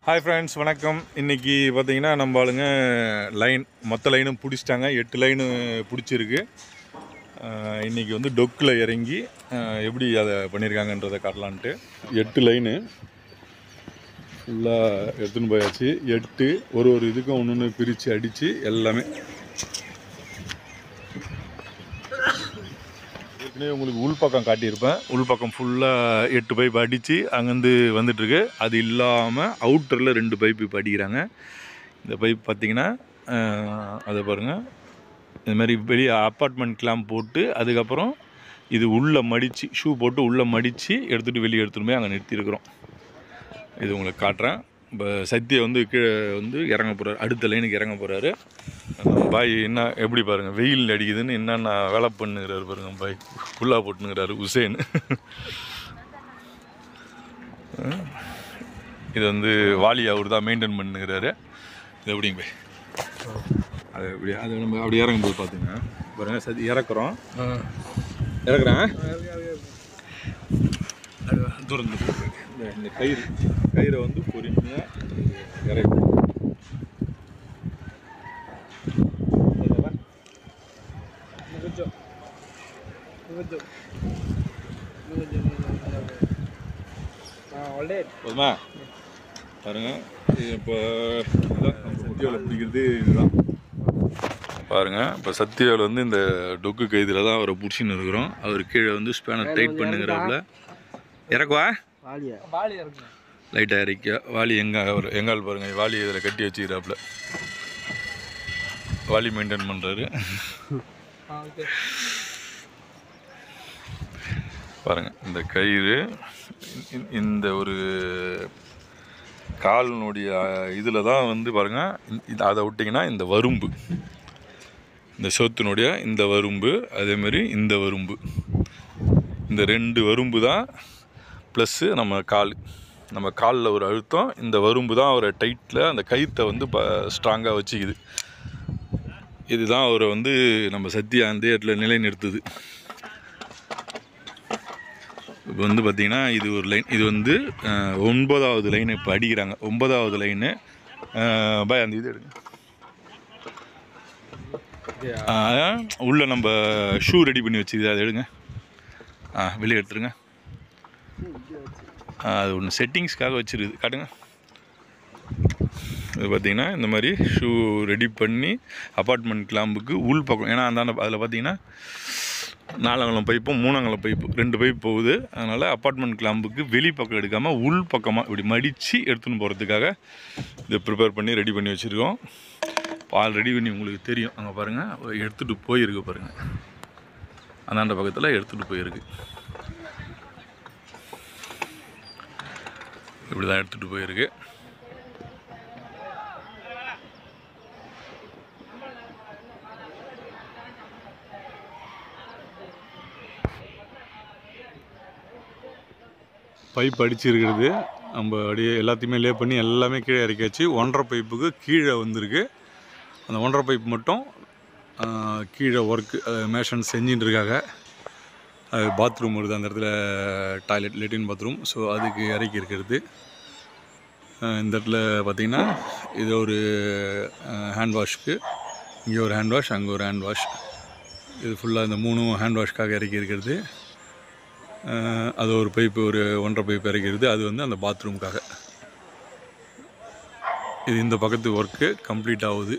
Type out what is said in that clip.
Hi friends, வணக்கம். இன்றைக்கி பார்த்தீங்கன்னா நம்ம ஆளுங்க லைன் மொத்த லைனும் பிடிச்சிட்டாங்க. 8 லைனு பிடிச்சிருக்கு. இன்றைக்கி வந்து டொக்கில் இறங்கி எப்படி அதை பண்ணியிருக்காங்கன்றதை காட்டலான்ட்டு 8 லைனு ஃபுல்லாக எடுத்துன்னு போயாச்சு. 8 ஒரு இதுக்கும் ஒன்று ஒன்று பிரித்து அடித்து எல்லாமே உங்களுக்கு உள்பக்கம் காட்டியிருப்பேன். உள்பக்கம் ஃபுல்லாக 8 பைப் அடித்து அங்கேருந்து வந்துட்டுருக்கு. அது இல்லாமல் அவுட்டரில் 2 பைப்பு இப்போ அடிக்கிறாங்க. இந்த பைப் பார்த்திங்கன்னா அதை பாருங்கள், இதுமாதிரி வெளியே அப்பார்ட்மெண்ட்லாம் போட்டு அதுக்கப்புறம் இது உள்ளே மடித்து ஷூ போட்டு உள்ளே மடித்து எடுத்துகிட்டு வெளியே எடுத்துகிட்டு போய் அங்கே நிறுத்தியிருக்கிறோம். இது உங்களுக்கு காட்டுறேன். இப்போ சத்தியை வந்து கீழே வந்து இறங்க போகிறாரு, அடுத்த லைனுக்கு இறங்க போகிறாரு. பாய் என்ன எப்படி பாருங்கள், வெயில் அடிக்குதுன்னு என்னென்ன வேலை பண்ணுகிறாரு பாருங்கள். பாய் ஃபுல்லாக போட்டுனுங்கிறாரு உசேன். இது வந்து வாலி அவர் தான் மெயின்டைன் பண்ணுகிறாரு. இது எப்படிங்க பாய், அது எப்படி அது நம்ம அப்படி இறங்கும்போது பார்த்தீங்கன்னா பாருங்கள், சதி இறக்குறோம், இறக்குறேன் தூரம் இந்த கயிறை வந்து பொறுமையாக இறக்கும். போதுமா பாருங்க. இப்போ சத்தியாவில் பிடிக்கிறது இதுதான் பாருங்க. இப்போ சத்தியாவில் வந்து இந்த டொக்கு கைதில் தான் அவரை பிடிச்சின்னு இருக்கிறோம். அவர் கீழே வந்து ஸ்பேனர் டைட் பண்ணுங்கிறாப்புல. இறக்குவா லைட்டாக இறக்க வாலி எங்கால் பாருங்க, வாலி இதில் கட்டி வச்சுக்கிறாப்புல. வாலி மெயின்டைன் பண்ணுறாரு பாருங்கள். இந்த கயிறு இந்த ஒரு காலினுடைய இதில் தான் வந்து பாருங்கள், அதை விட்டிங்கன்னா இந்த வரும்பு, இந்த சோத்தினுடைய இந்த வரும்பு, அதேமாரி இந்த வரும்பு, இந்த 2 வரும்பு தான் ப்ளஸ்ஸு நம்ம காலில் ஒரு அழுத்தம். இந்த வரும்பு தான் அவரை டைட்டில் அந்த கயிற்றை வந்து ஸ்ட்ராங்காக வச்சுக்குது. இதுதான் அவரை வந்து நம்ம சத்தியா அந்த இடத்துல நிலைநிறுத்துது. இப்போ வந்து பார்த்திங்கன்னா இது ஒரு லைன், இது வந்து 9வது லைனை இப்போ அடிக்கிறாங்க. 9வது லைனு பாய் அந்த இது எடுங்க. உள்ளே நம்ம ஷூ ரெடி பண்ணி வச்சுக்குது, அதை எடுங்க. வெளியே எடுத்துருங்க. அது ஒன்று செட்டிங்ஸ்க்காக வச்சுருக்குது, காட்டுங்க. இது பார்த்திங்கன்னா இந்த மாதிரி ஷூ ரெடி பண்ணி அப்பார்ட்மெண்ட் கிளாம்புக்கு உள் பக்கம், ஏன்னா அந்த அதில் பார்த்திங்கன்னா 4 பைப்பும் 3 பைப்பு 2 பைப் போகுது. அதனால் அப்பார்ட்மெண்ட் கிளாம்புக்கு வெளி பக்கம் எடுக்காமல் உள் பக்கமாக இப்படி மடித்து எடுத்துன்னு போகிறதுக்காக இதை ப்ரிப்பேர் பண்ணி ரெடி பண்ணி வச்சுருக்கோம். ஆல்ரெடி பண்ணி உங்களுக்கு தெரியும், அங்கே பாருங்கள் எடுத்துகிட்டு போயிருக்கு பாருங்கள், அந்தாண்ட பக்கத்தில் எடுத்துகிட்டு போயிருக்கு. இப்படி தான் எடுத்துகிட்டு போயிருக்கு. பைப் அடிச்சிருக்கிறது நம்ம அப்படியே எல்லாத்தையுமே லே பண்ணி எல்லாமே கீழே இறக்கியாச்சு. 1.5 பைப்புக்கு கீழே வந்திருக்கு. அந்த 1.5 பைப் மட்டும் கீழே ஒர்க்கு மேஷன் செஞ்சுட்டு இருக்காங்க. அது பாத்ரூம் வருது அந்த இடத்துல, டாய்லெட் லெட்டின் பாத்ரூம். ஸோ அதுக்கு இறக்கி இருக்கிறது. இந்த இடத்துல பார்த்திங்கன்னா இது ஒரு ஹேண்ட் வாஷ்க்கு, இங்கே ஒரு ஹேண்ட் வாஷ், அங்கே ஒரு ஹேண்ட் வாஷ். இது ஃபுல்லாக இந்த 3 ஹேண்ட் வாஷ்க்காக இறக்கி இருக்கிறது. அது ஒரு பைப்பு, ஒரு 1.5 பைப் இறக்கிறது, அது வந்து அந்த பாத்ரூமுக்காக. இது இந்த பக்கத்து ஒர்க்கு கம்ப்ளீட் ஆகுது.